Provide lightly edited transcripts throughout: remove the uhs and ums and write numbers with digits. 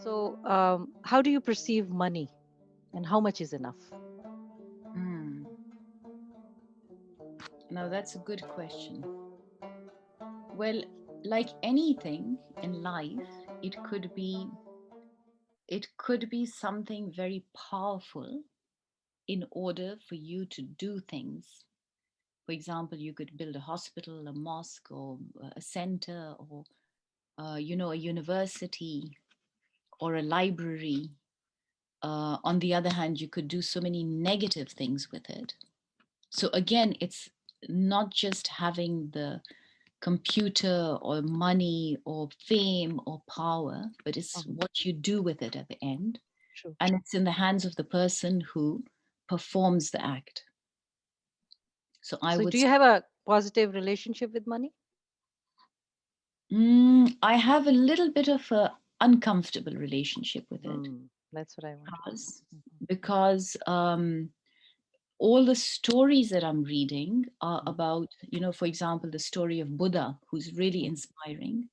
So, how do you perceive money and how much is enough? Hmm. Now that's a good question. Well, like anything in life, it could be it could be something very powerful in order for you to do things. For example, you could build a hospital, a mosque, or a center, or a university or a library. On the other hand, you could do so many negative things with it. So again, it's not just having the computer or money or fame or power, but it's Uh-huh. what you do with it at the end. True. And it's in the hands of the person who performs the act. So I So, would do you say, have a positive relationship with money? I have a little bit of a uncomfortable relationship with it That's what I want to know. because because all the stories that I'm reading are Mhm. about, for example, the story of Buddha, who's really Mhm. inspiring.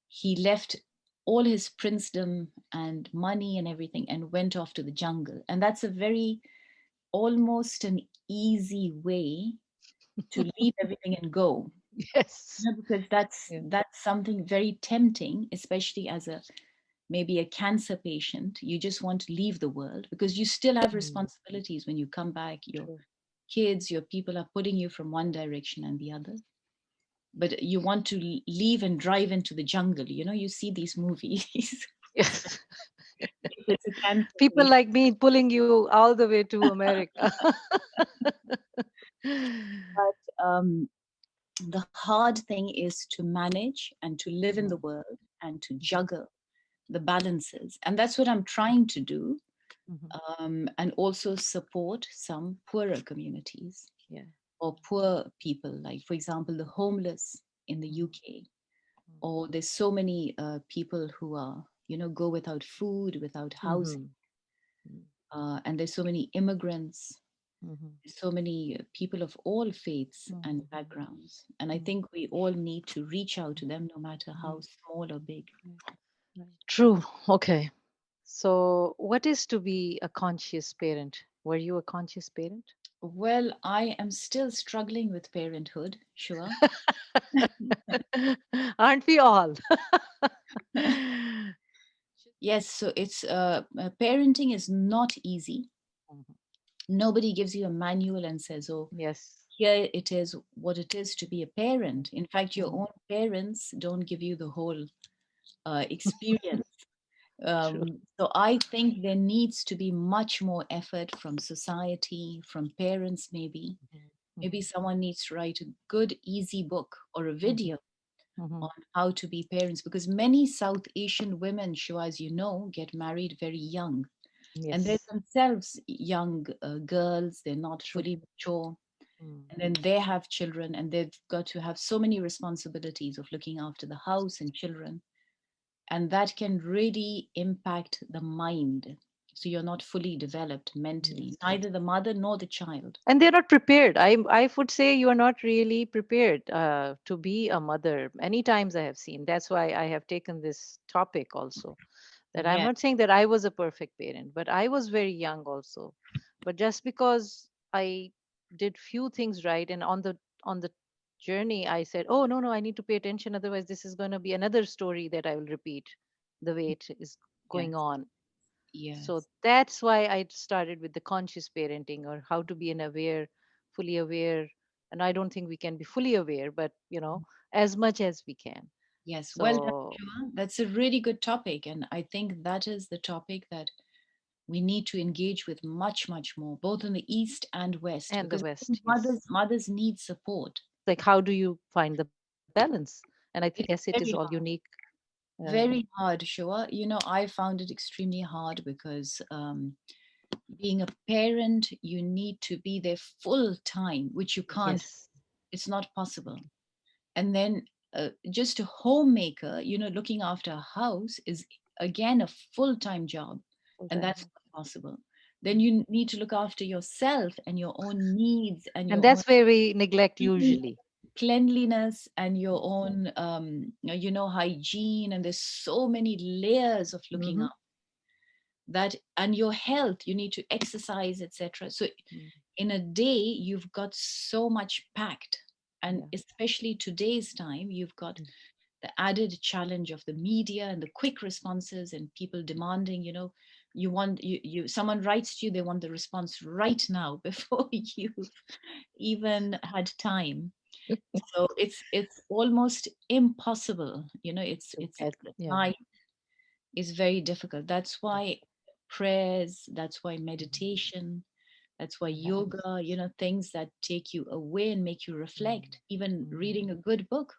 He left all his princedom and money and everything and went off to the jungle. And that's a very almost an easy way to leave everything and go. Yes. Because that's Yeah. that's something very tempting, especially as a maybe a cancer patient. You just want to leave the world because you still have Mm. responsibilities when you come back. Your True. kids, your people are putting you from one direction and the other. But you want to leave and drive into the jungle. You see these movies. Yes. If it's a cancer People patient. like me pulling you all the way to America. But the hard thing is to manage and to live in the Mm. world and to Mhm. juggle the balances. And that's what I'm trying to do. Mhm. And also support some poorer communities Yeah. or poor people, like, for example, the homeless in the Mhm. UK. Or there's so many people who are, go without food, without housing. Mhm. Mhm. And there's so many immigrants, Mhm. so many people of all faiths and Mhm. backgrounds. And I Mhm. think we all need to reach out to them, no matter Mhm. how small or big. Right. Right. True. Okay. So, what is to be a conscious parent? Were you a conscious parent? Well, I am still struggling with parenthood, sure. Aren't we all? Yes, so it's parenting is not easy. Mhm. Nobody gives you a manual and says, oh, Yes. here it is what it is to be a parent. In fact, your Mhm. own parents don't give you the whole experience. True. So I think there needs to be much more effort from society, from parents, maybe. Mhm. Maybe Mhm. someone needs to write a good, easy book or a Mhm. video Mhm. on how to be parents, because many South Asian women, Shiva, as you know, get married very young. And they're Yes. themselves young girls, they're not True. fully mature. Mm. And then they have children, and they've got to have so many responsibilities of looking after the house and children. And that can really impact the mind. So you're not fully developed mentally, Yes. neither the mother nor the child. And they're not prepared. I would say you are not really prepared to be a mother. Many times I have seen. That's why I have taken this topic also. That I'm Yeah. not saying that I was a perfect parent, but I was very young also. But just because I did few things right, and on the journey I said, oh no, I need to pay attention, otherwise this is going to be another story that I will repeat the way it is going Yes. on. So Yes. that's why I started with the conscious parenting, or how to be an aware, fully aware. And I don't think we can be fully aware, but as much as we can. Yes. Well done, So, Shima. That's a really good topic. And I think that is the topic that we need to engage with much, much more, both in the East and West, and the because West, yes. mothers need support. Like, how do you find the balance? And I think, yes, it It's is all very unique. hard. Uh, Very hard, Shua. I found it extremely hard because being a parent, you need to be there full time, which you can't. yes, It's not possible. And then just a homemaker, looking after a house is again a full time job, full and time. that's not possible. Then you need to look after yourself and your own needs and And your own. that's where we neglect usually. cleanliness and your Yes. own hygiene, and there's so many layers of looking Mm-hmm. up that, and your health, you need to exercise, etc. So Mm. in a day you've got so much packed, and Yeah. especially today's time, you've got Mm. the added challenge of the media and the quick responses and people demanding, you want you someone writes to you, they want the response right now before you've even had time. So it's almost impossible, To it's get, the yeah. time is very difficult. That's Yeah. why prayers, that's why Mm. meditation, that's why Yes. yoga, things that take you away and make you Mm. reflect, even Mm. reading a good book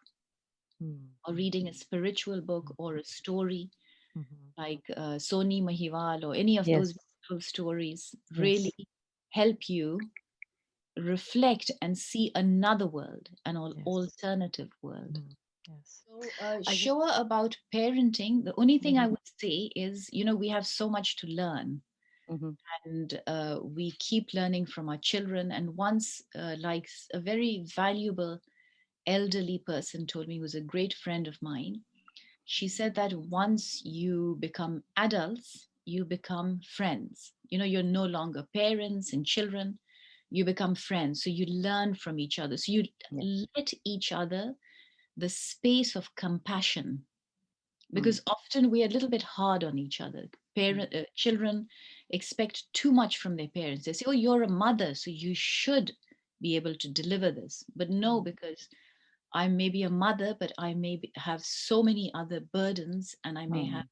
Mm. or reading a spiritual book Mm. or a story Mhm. like Soni Mahiwal or any of those Yes. beautiful stories really Yes. help you reflect and see another world, an Yes. alternative world. Mm. Yes. So, I just. sure, about parenting, the only thing I Mhm. would say is, we have so much to learn, Mhm. and we keep learning from our children. And once, a very valuable elderly person told me, who was a great friend of mine, she said that once you become adults, you become friends. You're no longer parents and children, you become friends. So you learn from each other. So you Yes. let each other the space of compassion, Mm. because often we are a little bit hard on each other. Mm. Children expect too much from their parents. They say, oh, you're a mother, so you should be able to deliver this. But no, Mm. because I may be a mother, but I may have so many other burdens, and I may have,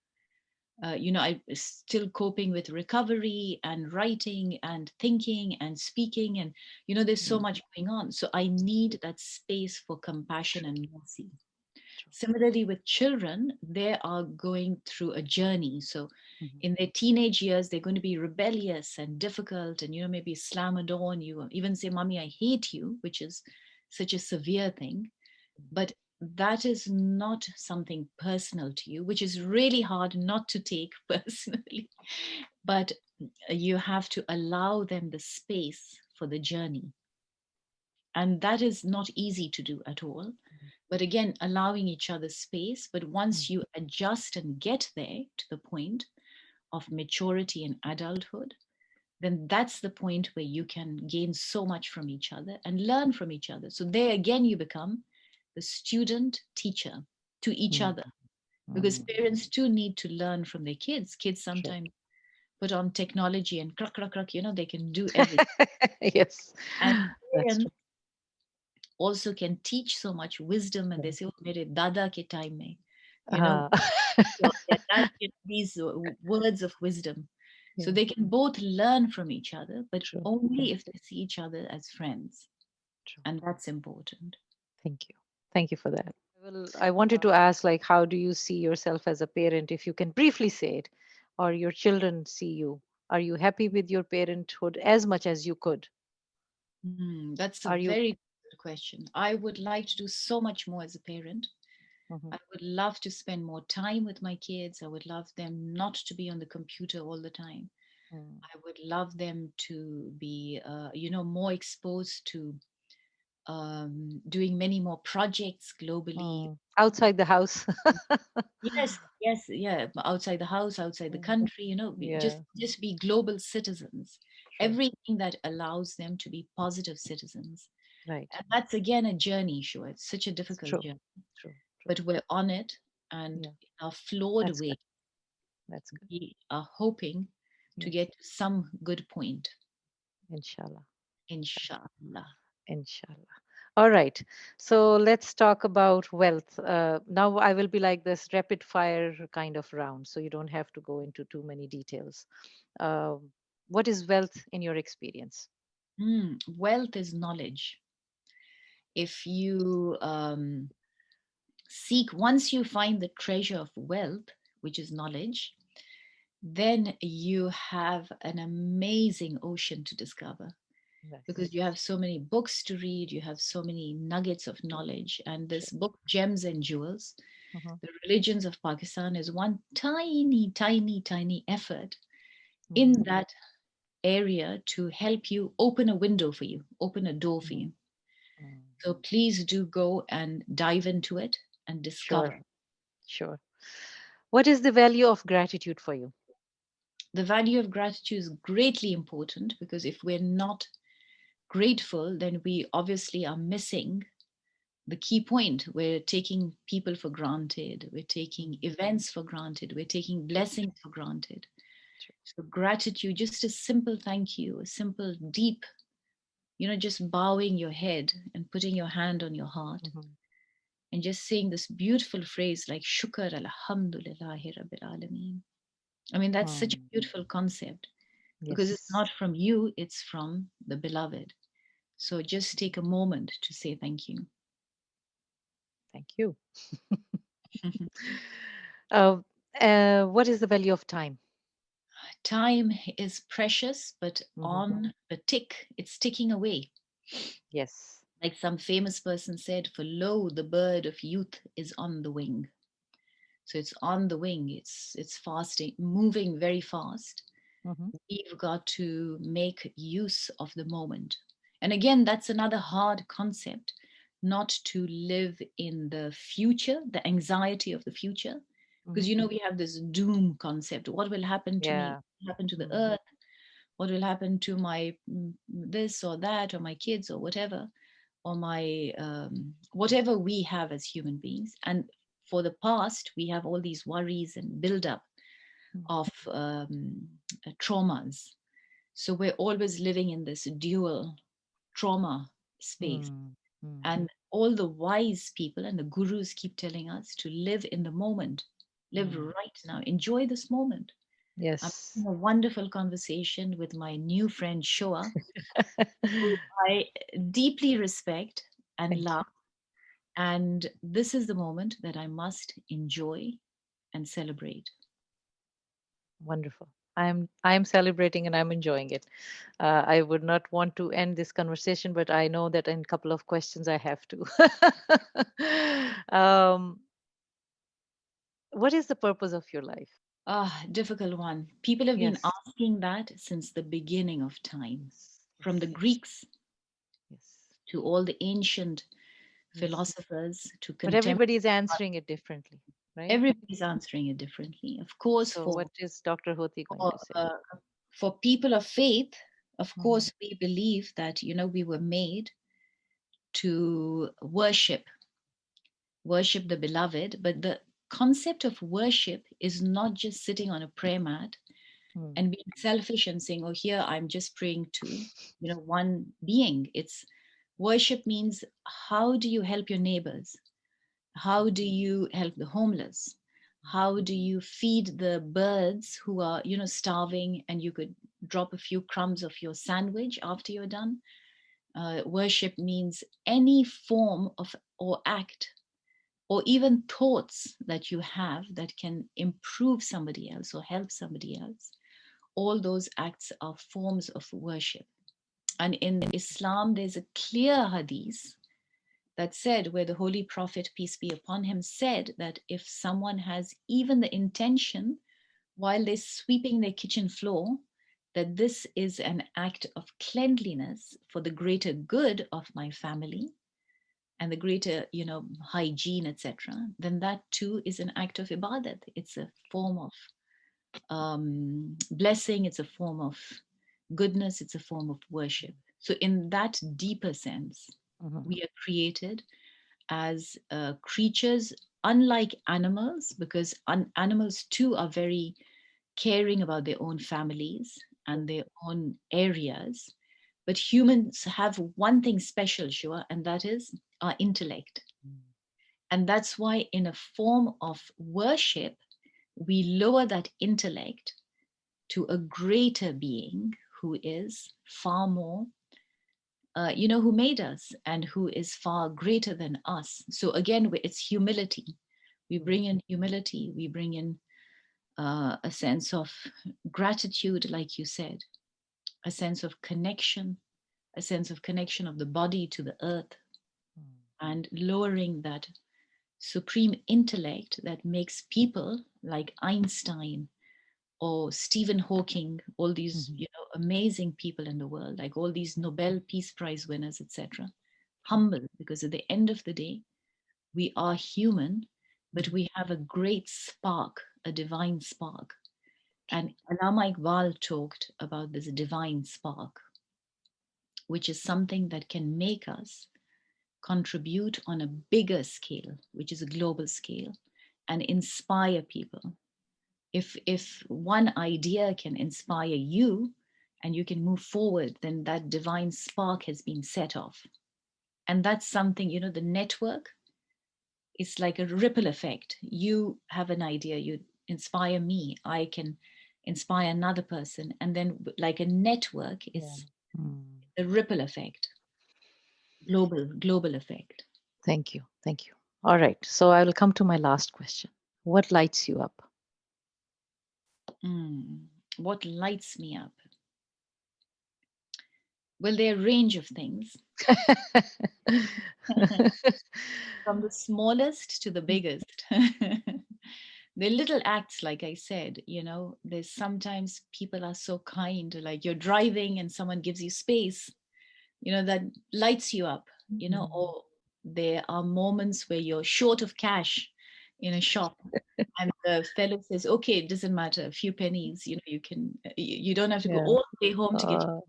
Mm. I still coping with recovery and writing and thinking and speaking, and there's so Mm. much going on. So I need that space for compassion True. and mercy. True. Similarly, with children, they are going through a journey. So Mhm. in their teenage years, they're going to be rebellious and difficult, and maybe slam a door on you, or even say, "Mommy, I hate you," which is such a severe thing. But that is not something personal to you, which is really hard not to take personally. But you have to allow them the space for the journey. And that is not easy to do at all. But again, allowing each other space. But Mm. once you adjust and get there to the point of maturity and adulthood, then that's the point where you can gain so much from each other and learn from each other. So there again, you become the student teacher to each Mm. other, because Mm. parents too need to learn from their kids. Kids True. sometimes put on technology and crack, crack, crack, they can do everything. Yes. And That's true. parents also can teach so much wisdom, and they Yeah. say, oh, mere dada ke time mein, you know, Uh, their dad gave these words of wisdom. So yeah. they can both learn from each other, but True. True. only if they see each other as friends. True. And that's important. Thank you. Thank you for that. I wanted to ask, like, how do you see yourself as a parent, if you can briefly say it, or your children see you? Are you happy with your parenthood as much as you could? That's a Are you? very good question. I would like to do so much more as a parent. Mhm. I would love to spend more time with my kids. I would love them not to be on the computer all the time. Mm. I would love them to be, more exposed to doing many more projects globally. Mm. Outside the house. Yes, yes, yeah. Outside the house, outside the Mm. country, Yeah. just be global citizens. True. Everything that allows them to be positive citizens. Right. And that's again a journey, sure. It's such a It's difficult true. journey, True. True. but we're on it, and Yeah. in our flawed That's good. way, That's good. we are hoping to Yes. get to some good point, Inshallah. Inshallah. inshallah. Inshallah. All right. So let's talk about wealth. Now I will be like this rapid fire kind of round, so you don't have to go into too many details. What is wealth in your experience? Wealth is knowledge. If you seek, once you find the treasure of wealth, which is knowledge, then you have an amazing ocean to discover, Yes. because you have so many books to read, you have so many nuggets of knowledge. And True. this book, Gems and Jewels, Hmm. The Religions of Pakistan, is one tiny, tiny, tiny effort in Hmm. that area to help you open a window for you, open a door for Hmm. you. So please do go and dive into it and discover. Sure, sure. What is the value of gratitude for you? The value of gratitude is greatly important because if we're not grateful, then we obviously are missing the key point. We're taking people for granted, we're taking events for granted, we're taking blessings for granted. Sure. So, gratitude, just a simple thank you, a simple, deep, just bowing your head and putting your hand on your heart Mhm. and just saying this beautiful phrase like Shukar Alhamdulillahi Rabbil Alameen. I mean, that's such a Hmm. beautiful concept because it's Yes, not from you, it's from the beloved. So just take a moment to say thank you. thank you. Uh, what is the value of time? Time is precious, but Hmm. on the tick, it's ticking away. Yes. Like some famous person said, for lo, the bird of youth is on the wing. So it's on the wing, it's fasting, moving very fast. Hmm. We've got to make use of the moment. And again, that's another hard concept, not to live in the future, the anxiety of the future. Because Hmm. we have this doom concept. What will happen to me? Yeah. What will happen to the Mm. earth? What will happen to my this or that, or my kids, or whatever, or my whatever we have as human beings. And for the past, we have all these worries and build up of traumas. So we're always living in this dual trauma space. Mm. Mm. And all the wise people and the gurus keep telling us to live in the moment, live Mm. right now, enjoy this moment. I'm Yes. having a wonderful conversation with my new friend Shoa, who I deeply respect and Thank love. you. And this is the moment that I must enjoy and celebrate. Wonderful. I'm celebrating and I'm enjoying it. I would not want to end this conversation, but I know that in a couple of questions I have to. um, what is the purpose of your life? Ah, difficult one. People have been Yes. asking that since the beginning of time, Yes. from the Yes. Greeks Yes. to all the ancient Yes. philosophers to But contemporary. everybody is answering it differently, right? Everybody's answering it differently. Of course, So, what is Dr. Hoti going for, to say? uh, for people of faith, of Hmm. course, we believe that, we were made to worship the beloved, but the concept of worship is not just sitting on a prayer mat Hmm. and being selfish and saying, oh, here I'm just praying to, one being. It's worship means, how do you help your neighbors? How do you help the homeless? How do you feed the birds who are, starving, and you could drop a few crumbs of your sandwich after you're done? Worship means any form of or act or even thoughts that you have that can improve somebody else or help somebody else. All those acts are forms of worship. And in Islam, there's a clear hadith that said, where the Holy Prophet, peace be upon him, said that if someone has even the intention while they're sweeping their kitchen floor, that this is an act of cleanliness for the greater good of my family and the greater, hygiene, etc., then that too is an act of ibadat. It's a form of blessing, it's a form of goodness, it's a form of worship. So, in that deeper sense, Hmm. we are created as creatures, unlike animals, because animals too are very caring about their own families and their own areas. But humans have one thing special, Shua, and that is our intellect. And that's why, in a form of worship, we lower that intellect to a greater being who is far more, who made us and who is far greater than us. So again, it's humility. We bring in humility, we bring in a sense of gratitude, like you said, a sense of connection, a sense of connection of the body to the earth, and lowering that supreme intellect that makes people like Einstein or Stephen Hawking, all these Hmm. amazing people in the world, like all these Nobel Peace Prize winners, etc., True. humble, because at the end of the day, we are human, but Mm, we have a great spark, a divine spark. true. And Allama Iqbal talked about this divine spark, which is something that can make us contribute on a bigger scale, which is a global scale, and inspire people. If one idea can inspire you and you can move forward, then that divine spark has been set off. And that's something, the network is like a ripple effect. You have an idea, you inspire me, I can inspire another person, and then like a network Yeah. is Mm. the ripple effect, global effect. Thank you. Thank you. All right. So I will come to my last question. What lights you up? Mm. What lights me up? Well, there are a range of things, from the smallest to the biggest. They're little acts, like I said. There's sometimes people are so kind, like you're driving and someone gives you space, that lights you up, Mm. or there are moments where you're short of cash in a shop and the fellow says, okay, it doesn't matter, a few pennies, you can, you don't have to go Yeah. all the way home to get. Uh,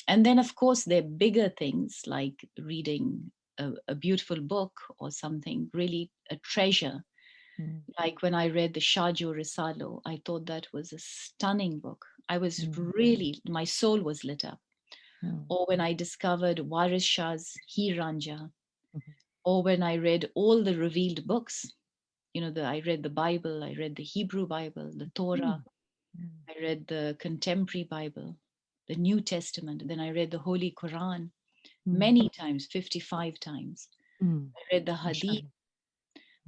And then, of course, there are bigger things like reading a beautiful book or something, really a treasure. mm, Like when I read the Shahjo Risalo, I thought that was a stunning book. I was mm, really, my soul was lit up. mm, Or when I discovered Waris Shah's Hi Ranja, mhm, or when I read all the revealed books, I read the Bible, I read the Hebrew Bible, the mm, Torah, mm, I read the contemporary Bible, the New Testament, then I read the Holy Quran mm, many times, 55 times. mm. I read the Hadith. Mashallah.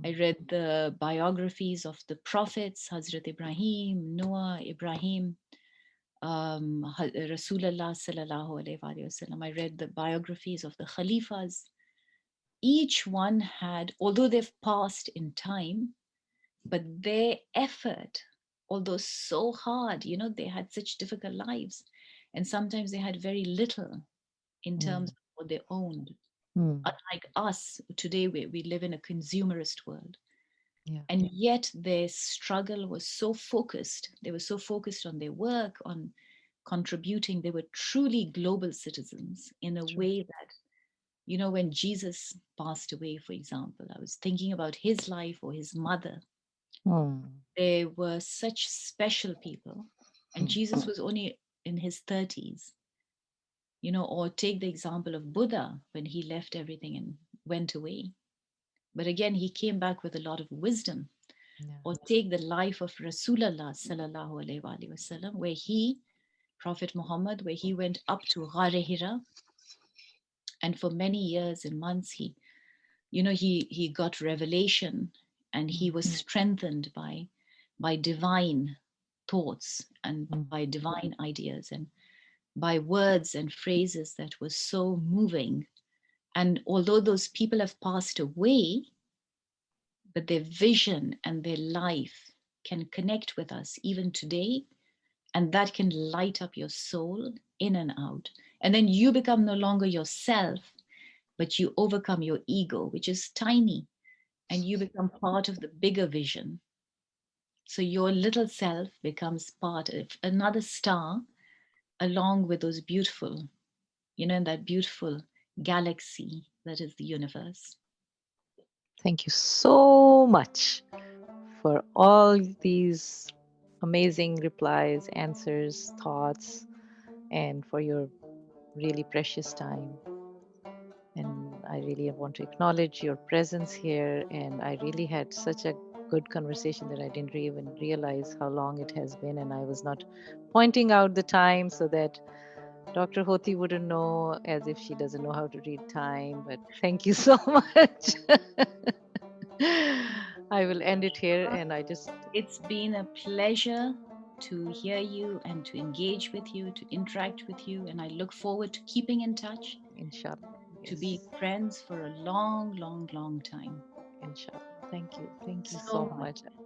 I Mm, read the biographies of the prophets, Hazrat Ibrahim, Noah, Ibrahim, Rasulullah sallallahu alaihi wasallam. I read the biographies of the Khalifas. Each one had, although they've passed in time, but their effort, although so hard, they had such difficult lives. And sometimes they had very little in terms mm, of what they owned. mm. Unlike us, today we live in a consumerist world. Yeah. And yet their struggle was so focused. They were so focused on their work, on contributing. They were truly global citizens in a True. way that, when Jesus passed away, for example, I was thinking about his life or his mother. Mm, They were such special people. And mm, Jesus was only in his 30s, or take the example of Buddha when he left everything and went away. But again, he came back with a lot of wisdom. yeah. Or take the life of Rasulullah sallallahu alaihi wasallam, where he, Prophet Muhammad, where he went up to Ghar Hira, and for many years and months he got revelation, and he Mm, was strengthened by divine thoughts and mm, by divine ideas and by words and phrases that were so moving. And although those people have passed away, but their vision and their life can connect with us even today, and that can light up your soul in and out. And then you become no longer yourself, but you overcome your ego, which is tiny, and you become part of the bigger vision. So your little self becomes part of another star, along with those beautiful, in that beautiful galaxy that is the universe. thank you so much for all these amazing replies, answers, thoughts, and for your really precious time. And I really want to acknowledge your presence here. And I really had such a good conversation that I didn't even realize how long it has been. And I was not pointing out the time so that Dr. Hoti wouldn't know, as if she doesn't know how to read time. But thank you so much. I will end it here. And I just, It's been a pleasure to hear you and to engage with you, to interact with you. And I look forward to keeping in touch, inshallah, to be yes, friends for a long, long, long time. inshallah. Thank you. Thank you so So much. much.